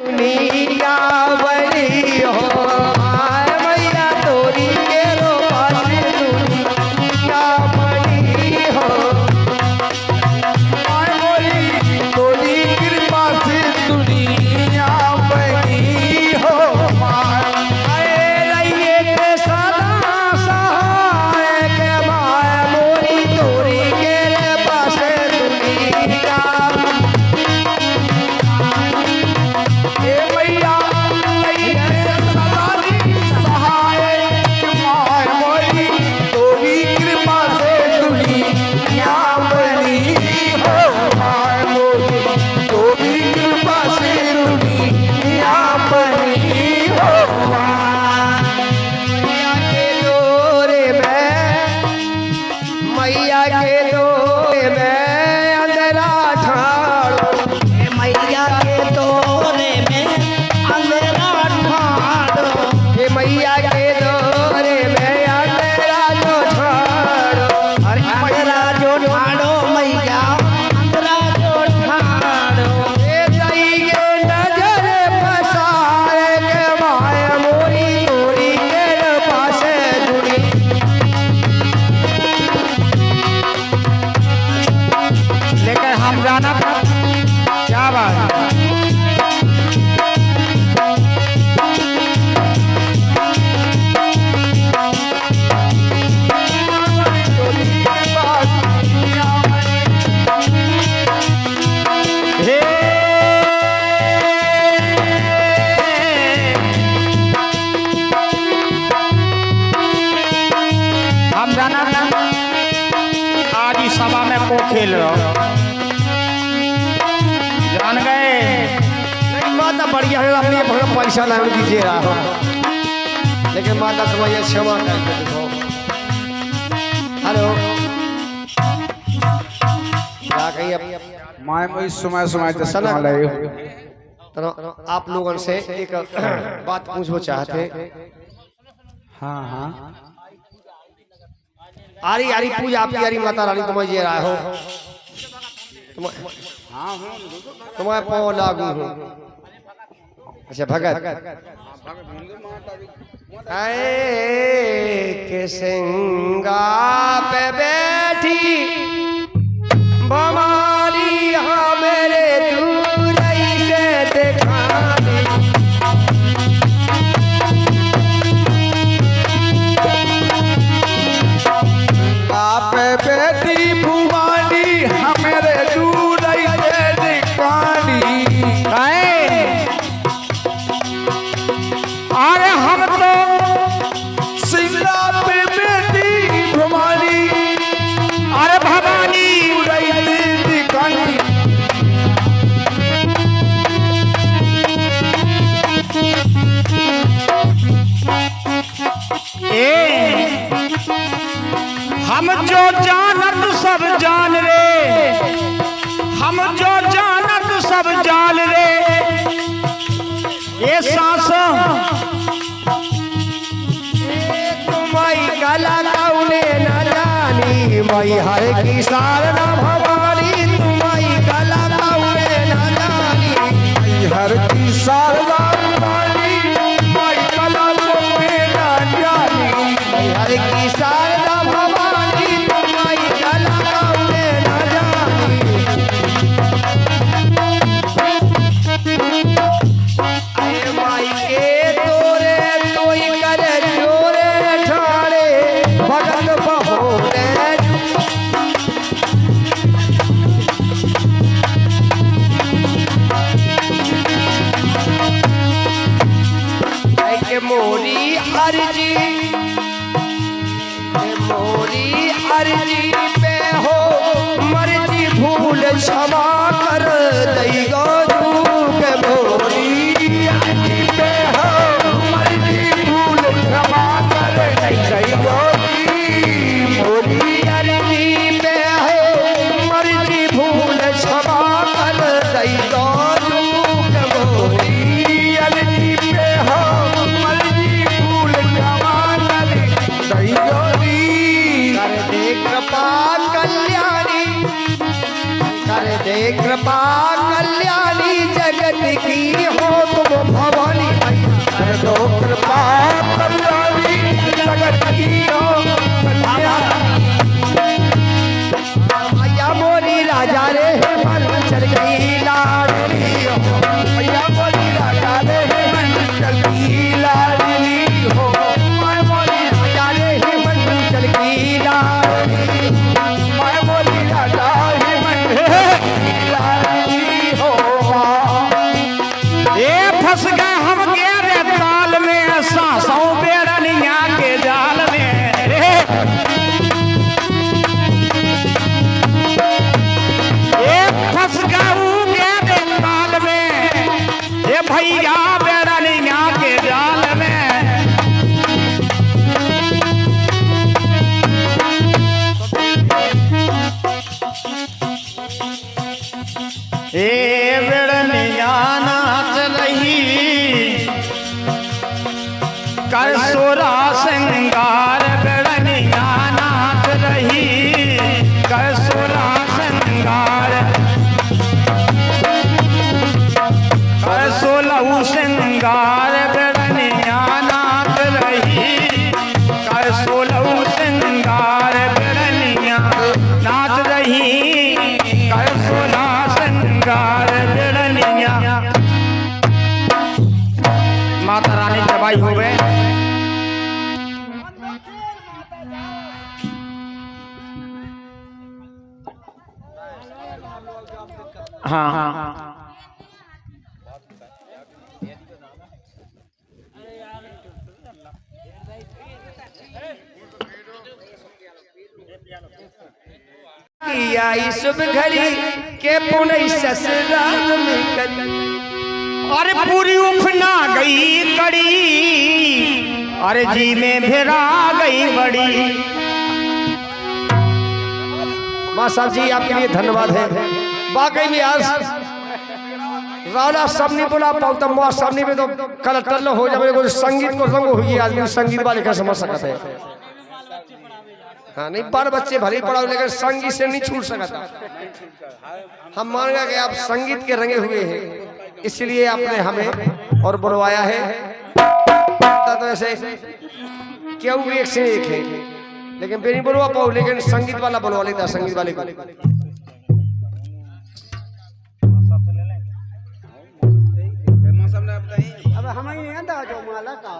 दुनिया बड़ी हो मैया तोरी के रोपा से दुनिया बड़ी हो तोरी कृपा से दुनिया बनी हो रहिए के सदा सहाय के माय मोरी तोरी के पास दुनिया मैया के दौरे में अंधेरा ठाड़ो मैया के दौरे में अंधेरा ठाड़ो मैया के दौरे में अंधेरा जो ठाड़ो अंधेरा जो ठाड़ो मैया अंधेरा जो ठाड़ो नजर पसारे के माया मोरी तोरी के पास जुड़ी लेकर हम जाना क्या बात हम जाना आज इस सभा में को खेल रहा जान गए नहीं माता बढ़िया है अपने भगवान पैसा ना दीजिए रहा लेकिन माता तुम्हारी क्षमा करके देखो हेलो क्या कही अब माय मैं समय सना समय तो आप लोगों से एक बात पूछना चाहते हाँ हाँ आरी आरी पूजा आपकी आरी माता रानी तुम्हें ये रहा हो तुम्हारे पाँव लागू हो अच्छा भगत के सिंगा पे बैठी बमारी हाँ मेरे दूर से देखा आप बेटी भुवानी हमारे दूर दिखानी अरे हम तो सिंगला पे बेटी भुवानी अरे भवानी दिखानी हम जो जानत सब जान रे हम जो जानत सब जान रे ये सांस तुम्हारी गला कौने न जानी मई हर की सारना भवानी तुम्हारी गला कौने न जानी हर की सारदा भवानी माई कला कोने ना जानी हर की सारना भवानी तुम्हारी गला कौने न जानी अरे माई के तोरे तोई करे जोरे ठाड़े भगत बहोरे के मोरी अर्जी पे हो मर्जी भूल क्षमा कर दई गो के मोरी अर्जी पे हो मर्जी भूल क्षमा कर दई गो मोरी अर्जी पे हो मर्जी भूल क्षमा कर दई गो के मोरी अर्जी पे हो मर्जी भूल मैं बोली राजा रे हिमाचल की लाडली हो, मैं बोली राजा रे हिमाचल की लाडली, मैं बोली राजा हिमाचल की लाडली हो। ए फंस गए हम गेरे ताल में, सांसों बेड़निया के जाल में। फंस गऊ गेरे ताल में, ये भैया बेड़निया के जाल में। ए बेड़निया नाच रही कर सोरा श्रृंगार, बेड़निया नाच रही कर सोरा श्रृंगार, कर सोलहु श्रृंगार, बेड़निया नाच रही कर सोलहु श्रृंगार, बेड़निया नाच रही कर सोलह श्रृंगार, बेड़निया। माता रानी जबाई हो गए। हाँ हाँ हाँ किया इस शुभ घड़ी के पुनः ससुराल में करी, अरे पूरी उफना गई कड़ी, अरे जी में भेरा गई बड़ी। माँ साहब जी आपके लिए धन्यवाद है। वाकई में आज रावला सबने बोला पाऊँ तो माँ सामने में तो कलटर हो जाए, मेरे संगीत को रंग हुई आदमी संगीत वाले का समझ सकता है। हाँ नहीं, पर बच्चे भले पढ़ाओ लेकिन संगीत से नहीं छूट सकता। हम मान गए कि आप संगीत के रंगे हुए हैं, इसलिए आपने हमें और बुलवाया है। तो ऐसे क्यों एक से एक है, लेकिन नहीं बुलवा पाओ, लेकिन संगीत वाला बुलवा लेता, संगीत वाले को। अब हमें नहीं आता जो माला का